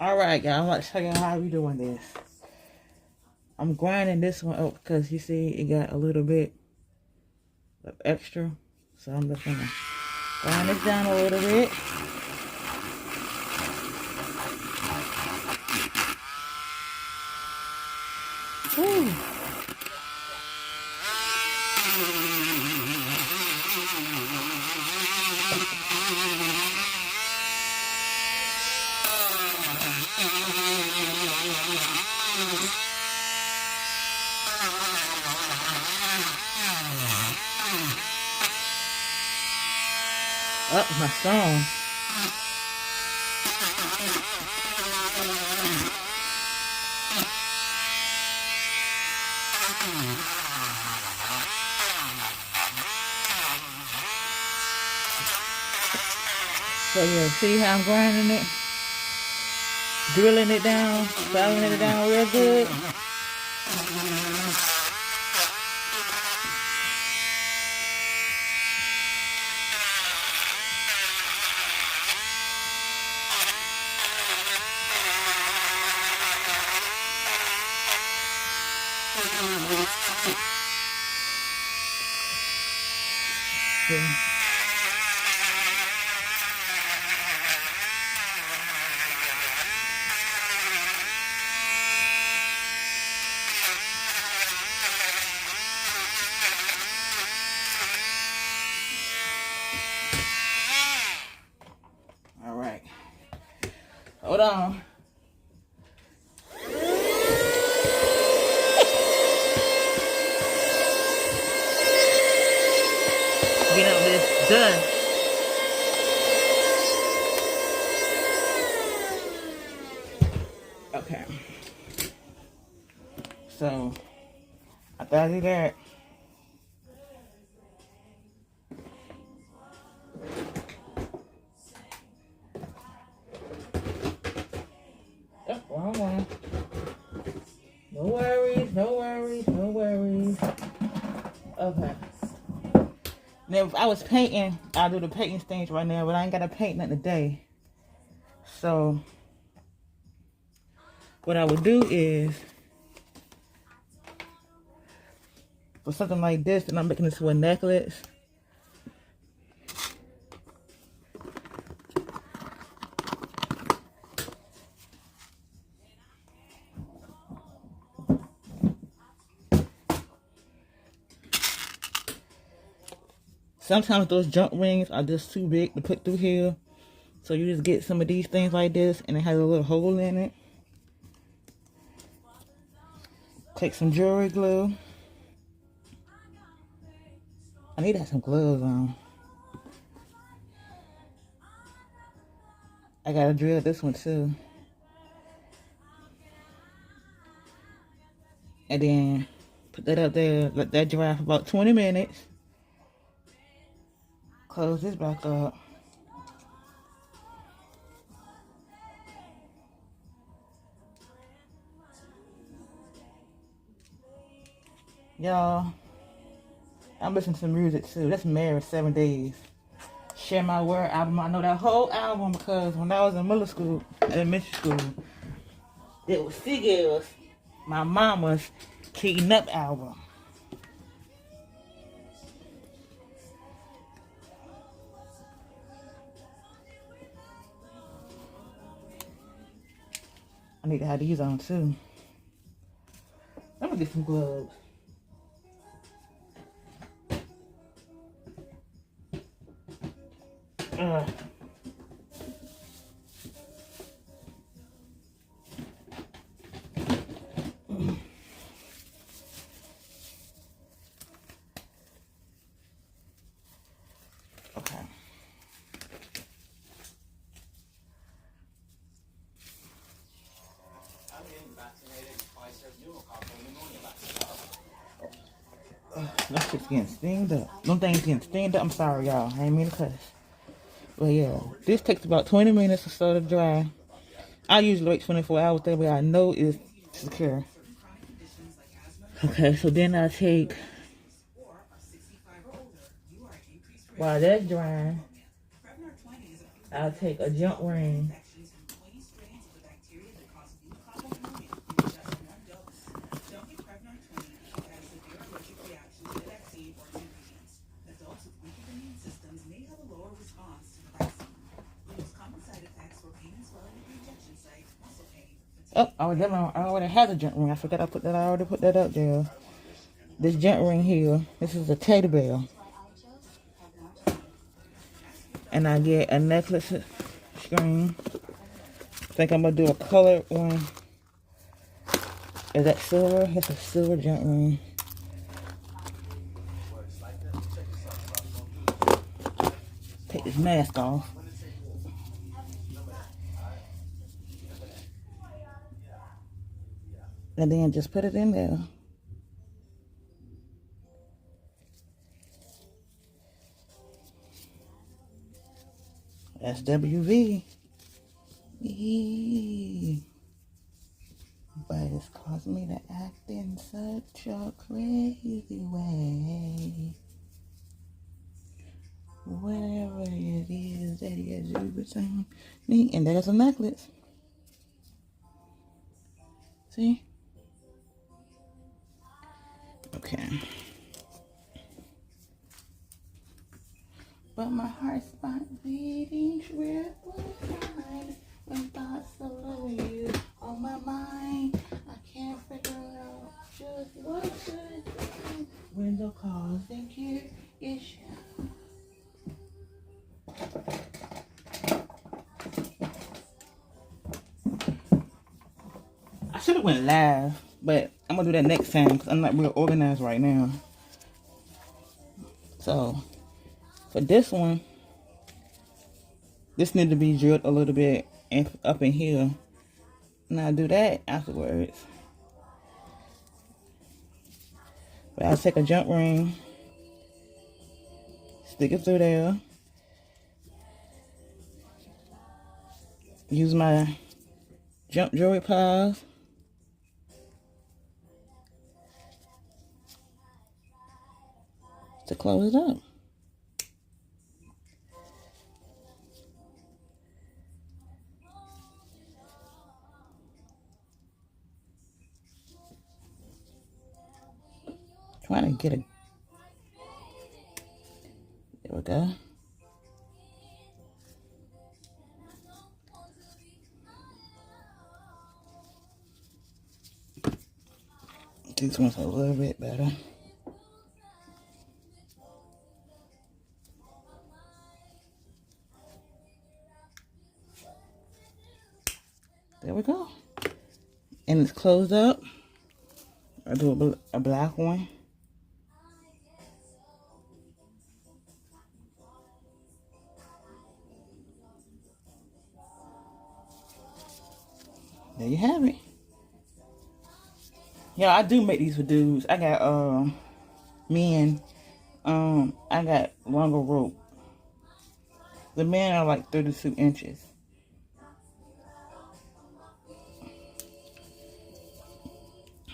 Alright, y'all, I'm about to show you how we doing this. I'm grinding this one up because you see it got a little bit of extra. So I'm just gonna grind this down a little bit. Woo. Up my song. So yeah, see how I'm grinding it? Drilling it down, filing it down real good. See? All right. Hold on. Get out this done. Okay. So after I do that, oh, wrong one. No worries, no worries, no worries. Okay. Now, if I was painting, I'll do the painting stage right now, but I ain't got to paint nothing today. So, what I would do is, for something like this, and I'm making this to a necklace. Sometimes those junk rings are just too big to put through here. So you just get some of these things like this and it has a little hole in it. Take some jewelry glue. I need to have some gloves on. I gotta drill this one too. And then put that up there, let that dry for about 20 minutes. Close this back up. Y'all, I'm listening to some music too. That's Married 7 Days. Share My Word album. I know that whole album because when I was in middle school, elementary school, it was Seagulls, my mama's Keating Up album. I need to have these on too. I'm gonna get some gloves. Okay. That shit's getting steamed up. Them things getting steamed up. I'm sorry, y'all. I ain't mean to cuss. But yeah, this takes about 20 minutes or so to dry. I usually wait 24 hours. That way I know it's secure. Okay, so then I take, while that's drying, I'll take a junk ring Oh, I already had a junk ring. I forgot I already put that up there. This junk ring here, this is a teddy bear. And I get a necklace string. I think I'm gonna do a colored one. Is that silver? It's a silver junk ring. Take this mask off. And then just put it in there. SWV. But it's caused me to act in such a crazy way. Whatever it is that he has you between me. And there's a necklace. See? Okay. But my heart spot beating triple time when thoughts of loving you on my mind. I can't figure out just what to do when the cause and care is you. I should have went live, but I'm gonna do that next time because I'm not real organized right now. So for this one, this need to be drilled a little bit up in here. And I'll do that afterwards. But I'll take a jump ring, stick it through there, use my jump jewelry pliers, to close it up. Trying to get a, there we go. These ones are a little bit better. There we go. And it's closed up. I'll do a black one. There you have it. Yeah, I do make these for dudes. I got men. I got longer rope. The men are like 32 inches.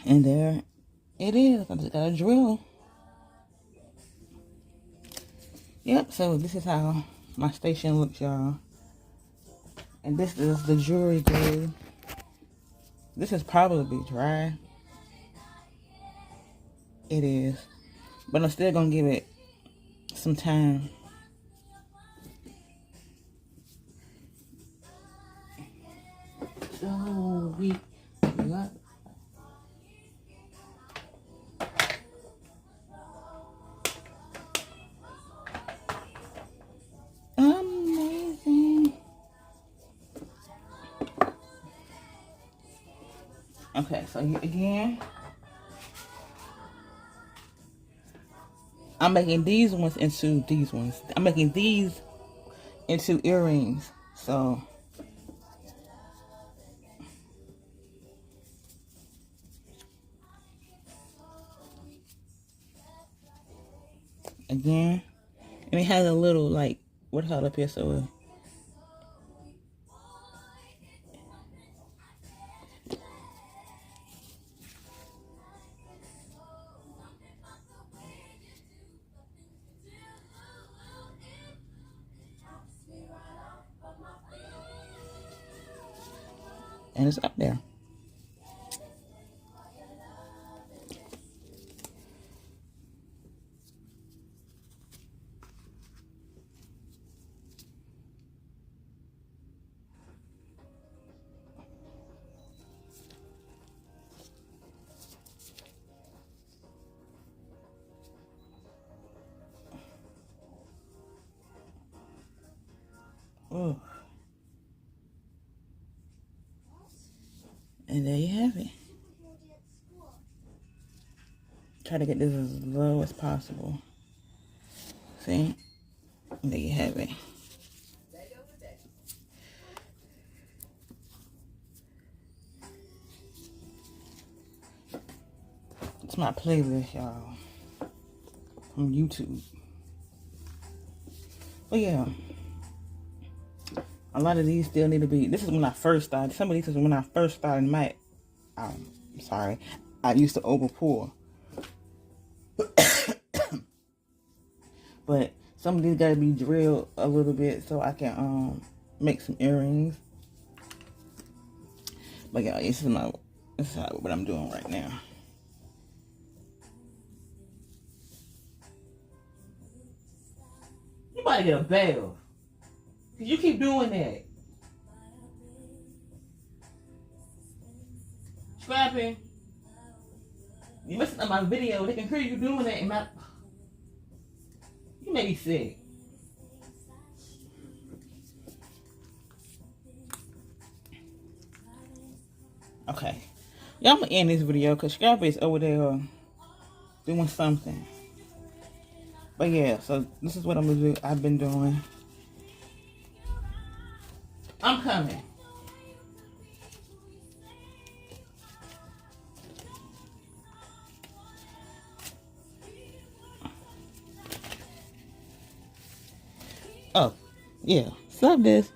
And there it is. I just got a drill. Yep, so this is how my station looks, y'all. And this is the jewelry glue. This is probably dry. It is. But I'm still going to give it some time. So we got amazing. Okay, so again, I'm making these ones into these ones. I'm making these into earrings. So again, and it has a little like what held up here, so and it's up there. And there you have it. Try to get this as low as possible. See? And there you have it. It's my playlist, y'all, from YouTube. But yeah, a lot of these still need to be. This is when I first started. Some of these is when I first started my. I'm sorry, I used to over pour. But some of these gotta be drilled a little bit so I can make some earrings. But yeah, this is what I'm doing right now. You might get a bath. Cause you keep doing that. Scrapping. You messing up my video. They can hear you doing that in my. You may be sick. Okay. Y'all, I'm gonna end this video because Scrappy is over there doing something. But yeah, so this is what I'm gonna do. I've been doing. I'm coming. Oh, yeah. Stop this.